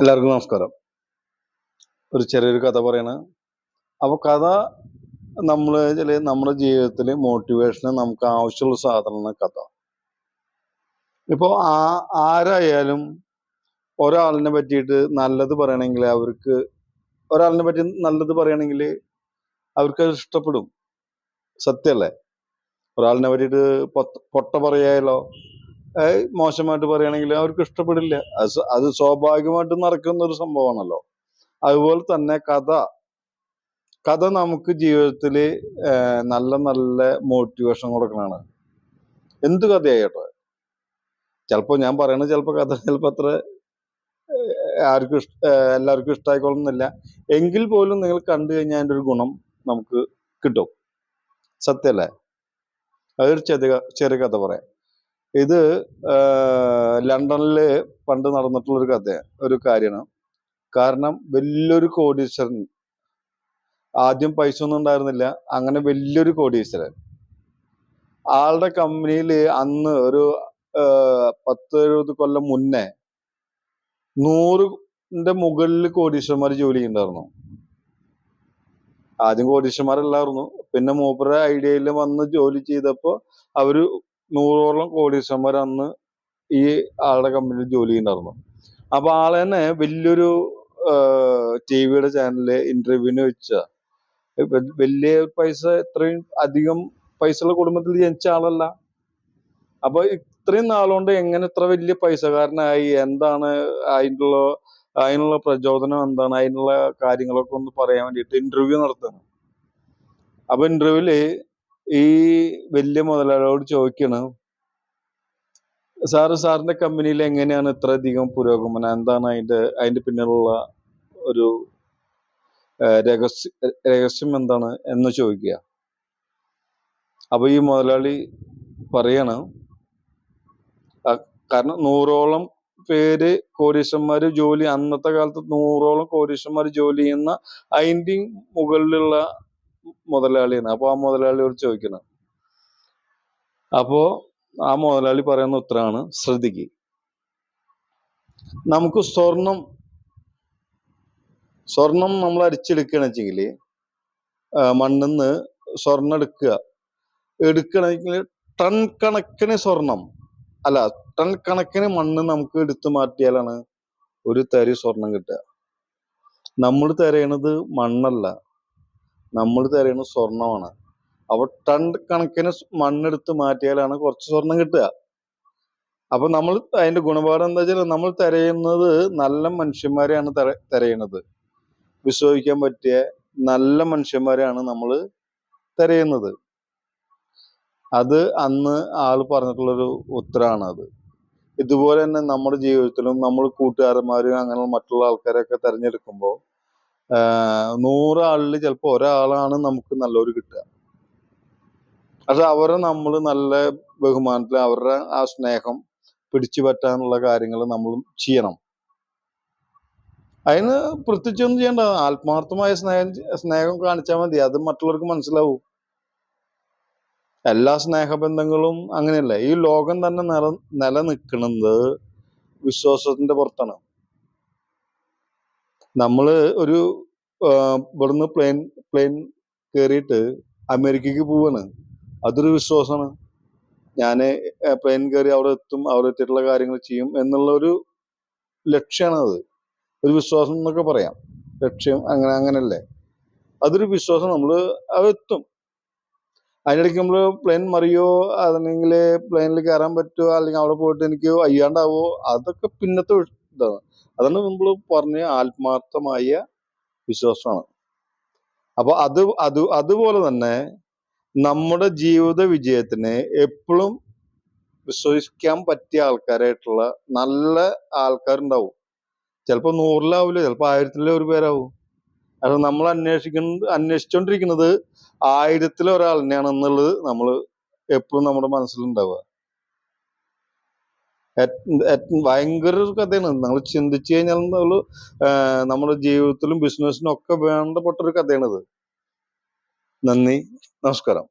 എല്ലാവർക്കും നമസ്കാരം. ഒരു ചെറിയൊരു കഥ പറയണ. അപ്പോൾ കഥ നമ്മുടെ ജീവിതത്തിൽ മോട്ടിവേഷന് നമുക്ക് ആവശ്യമുള്ള സാധനമാണ് കഥ. ഇപ്പോൾ ആരായാലും ഒരാളിനെ പറ്റിയിട്ട് നല്ലത് പറയണമെങ്കിൽ ഒരാളിനെ പറ്റി നല്ലത് പറയണമെങ്കിൽ അവർക്ക് അത് ഇഷ്ടപ്പെടും. സത്യമല്ലേ? ഒരാളിനെ പറ്റിയിട്ട് പൊട്ട പറയാലോ മോശമായിട്ട് പറയുകയാണെങ്കിൽ അവർക്ക് ഇഷ്ടപ്പെടില്ല. അത് സ്വാഭാവികമായിട്ടും നടക്കുന്ന ഒരു സംഭവമാണല്ലോ. അതുപോലെ തന്നെ കഥ നമുക്ക് ജീവിതത്തിൽ നല്ല നല്ല മോട്ടിവേഷൻ കൊടുക്കണതാണ്. എന്ത് കഥയായിട്ടോ. ചിലപ്പോൾ ഞാൻ പറയണത് കഥ അത്ര എല്ലാവർക്കും ഇഷ്ടമായിക്കൊള്ളുന്നില്ല. എങ്കിൽ പോലും നിങ്ങൾ കണ്ടു കഴിഞ്ഞാൽ അതിൻ്റെ ഒരു ഗുണം നമുക്ക് കിട്ടും. സത്യമല്ലേ? അതൊരു ചെറിയ കഥ പറയാം. ഇത് ലണ്ടനിൽ പണ്ട് നടന്നിട്ടുള്ളൊരു ഒരു കാര്യമാണ്. കാരണം വലിയൊരു കോടീശ്വരൻ, ആദ്യം പൈസ ഒന്നും ഉണ്ടായിരുന്നില്ല, അങ്ങനെ വലിയൊരു കോടീശ്വരൻ, ആളുടെ കമ്പനിയിൽ അന്ന് ഒരു 10-70 കൊല്ലം മുന്നേ 100ന്റെ മുകളിൽ കോടീശ്വരന്മാർ ജോലി ചെയ്യുന്നുണ്ടായിരുന്നു. ആദ്യം കോടീശ്വരന്മാരല്ലായിരുന്നു, പിന്നെ മൂപ്പരുടെ ഐഡിയയിൽ വന്ന് ജോലി ചെയ്തപ്പോൾ അവര് 100ഓളം കോടീശ്വരന്മാർ അന്ന് ഈ ആളുടെ കമ്പനിയിൽ ജോലി ചെയ്യുന്നുണ്ടായിരുന്നു. അപ്പൊ ആളെ തന്നെ വലിയൊരു ടിവിയുടെ ചാനലില് ഇന്റർവ്യൂവിന് വെച്ച വലിയ പൈസ, ഇത്രയും അധികം പൈസയുള്ള കുടുംബത്തിൽ ജനിച്ച ആളല്ല. അപ്പൊ ഇത്രയും നാളുകൊണ്ട് എങ്ങനെ ഇത്ര വലിയ പൈസക്കാരനായി, എന്താണ് അതിനുള്ള പ്രചോദനം, എന്താണ് അതിനുള്ള കാര്യങ്ങളൊക്കെ ഒന്ന് പറയാൻ വേണ്ടിയിട്ട് ഇന്റർവ്യൂ നടത്തുന്നു. അപ്പൊ ഇന്റർവ്യൂല് ഈ വലിയ മുതലാളിയോട് ചോദിക്കണം, സാറിന്റെ കമ്പനിയിൽ എങ്ങനെയാണ് ഇത്ര അധികം പുരോഗമനം, എന്താണ് അതിന്റെ പിന്നിലുള്ള ഒരു രഹസ്യം എന്താണ് എന്ന് ചോദിക്കുക. അപ്പൊ ഈ മുതലാളി പറയാണ്, കാരണം 100ഓളം പേര് കോടീശ്വരന്മാര് അന്നത്തെ കാലത്ത് 100ഓളം കോടീശ്വരന്മാർ ജോലി ചെയ്യുന്ന അതിന്റെ മുകളിലുള്ള മുതലാളിയാണ്. അപ്പൊ ആ മുതലാളിയോട് ചോദിക്കണം. അപ്പോ ആ മുതലാളി പറയുന്ന ഉത്തരമാണ്, ശ്രദ്ധിക്കുക. നമുക്ക് സ്വർണം നമ്മൾ അരിച്ചെടുക്കുകയാണെന്ന് വെച്ചെങ്കിൽ, മണ്ണിന്ന് സ്വർണം എടുക്കണമെങ്കിൽ ടൺ കണക്കിന് ടൺ കണക്കിന് മണ്ണ് നമുക്ക് എടുത്തു മാറ്റിയാലാണ് ഒരു തരി സ്വർണം കിട്ടുക. നമ്മൾ തിരയണത് മണ്ണല്ല, നമ്മൾ തിരയണത് സ്വർണമാണ്. അപ്പൊ ടൺ കണക്കിന് മണ്ണെടുത്ത് മാറ്റിയാലാണ് കുറച്ച് സ്വർണം കിട്ടുക. അപ്പൊ നമ്മൾ അതിന്റെ ഗുണപാഠം എന്താ വെച്ചാൽ, നമ്മൾ തിരയുന്നത് നല്ല മനുഷ്യന്മാരെയാണ് തിരയുന്നത്. വിശ്വസിക്കാൻ പറ്റിയ നല്ല മനുഷ്യന്മാരെയാണ് നമ്മൾ തിരയുന്നത്. അത് അന്ന് ആള് പറഞ്ഞിട്ടുള്ളൊരു ഉത്തരമാണ് അത്. ഇതുപോലെ തന്നെ നമ്മുടെ ജീവിതത്തിലും നമ്മൾ കൂട്ടുകാരന്മാരും അങ്ങനെ മറ്റുള്ള ആൾക്കാരൊക്കെ തിരഞ്ഞെടുക്കുമ്പോൾ 100 ആളിൽ ചിലപ്പോൾ ഒരാളാണ് നമുക്ക് നല്ലൊരു കിട്ടുക. പക്ഷെ അവരെ നമ്മൾ നല്ല ബഹുമാനത്തിൽ അവരുടെ ആ സ്നേഹം പിടിച്ചു പറ്റാനുള്ള കാര്യങ്ങൾ നമ്മൾ ചെയ്യണം. അതിന് പ്രത്യേകിച്ചൊന്നും ചെയ്യണ്ട, ആത്മാർത്ഥമായ സ്നേഹം കാണിച്ചാൽ മതി. അത് മറ്റുള്ളവർക്ക് മനസ്സിലാവും. എല്ലാ സ്നേഹബന്ധങ്ങളും അങ്ങനെയല്ല. ഈ ലോകം തന്നെ നിലനിൽക്കുന്നത് വിശ്വാസത്തിന്റെ പുറത്താണ്. നമ്മള് ഇവിടുന്ന് പ്ലെയിൻ കയറിയിട്ട് അമേരിക്കക്ക് പോവാണ്, അതൊരു വിശ്വാസമാണ്. ഞാന് പ്ലെയിൻ കയറി അവിടെ എത്തും, അവിടെ എത്തിയിട്ടുള്ള കാര്യങ്ങൾ ചെയ്യും എന്നുള്ള ഒരു ലക്ഷ്യമാണ്. അത് ഒരു വിശ്വാസം എന്നൊക്കെ പറയാം. ലക്ഷ്യം അങ്ങനല്ലേ, അതൊരു വിശ്വാസം. അത് എത്തും. അതിനിടയ്ക്ക് നമ്മൾ പ്ലെയിൻ മറിയോ, അല്ലെങ്കിൽ പ്ലെയിനിൽ കയറാൻ പറ്റുമോ, അല്ലെങ്കിൽ അവിടെ പോയിട്ട് എനിക്ക് അയ്യാണ്ടാവോ, അതൊക്കെ പിന്നത്തെ ഇതാണ്. അതാണ് നമ്മൾ പറഞ്ഞ ആത്മാർത്ഥമായ വിശ്വാസമാണ്. അപ്പൊ അതുപോലെ തന്നെ നമ്മുടെ ജീവിത വിജയത്തിന് എപ്പോഴും വിശ്വസിക്കാൻ പറ്റിയ ആൾക്കാരായിട്ടുള്ള നല്ല ആൾക്കാരുണ്ടാവും. ചിലപ്പോൾ 100-ലാവില്ല, ചിലപ്പോൾ 1000-ൽ പേരാവും. അത് നമ്മൾ അന്വേഷിച്ചോണ്ടിരിക്കുന്നത് 1000-ൽ ഒരാളിനെയാണെന്നുള്ളത് നമ്മൾ എപ്പോഴും നമ്മുടെ മനസ്സിലുണ്ടാവുക. ഭയങ്കര ഒരു കഥയാണ്. നമ്മൾ ചിന്തിച്ചു കഴിഞ്ഞാൽ നമ്മുടെ ജീവിതത്തിലും ബിസിനസ്സിനും ഒക്കെ വേണ്ടപ്പെട്ട ഒരു കഥയാണിത്. നന്ദി, നമസ്കാരം.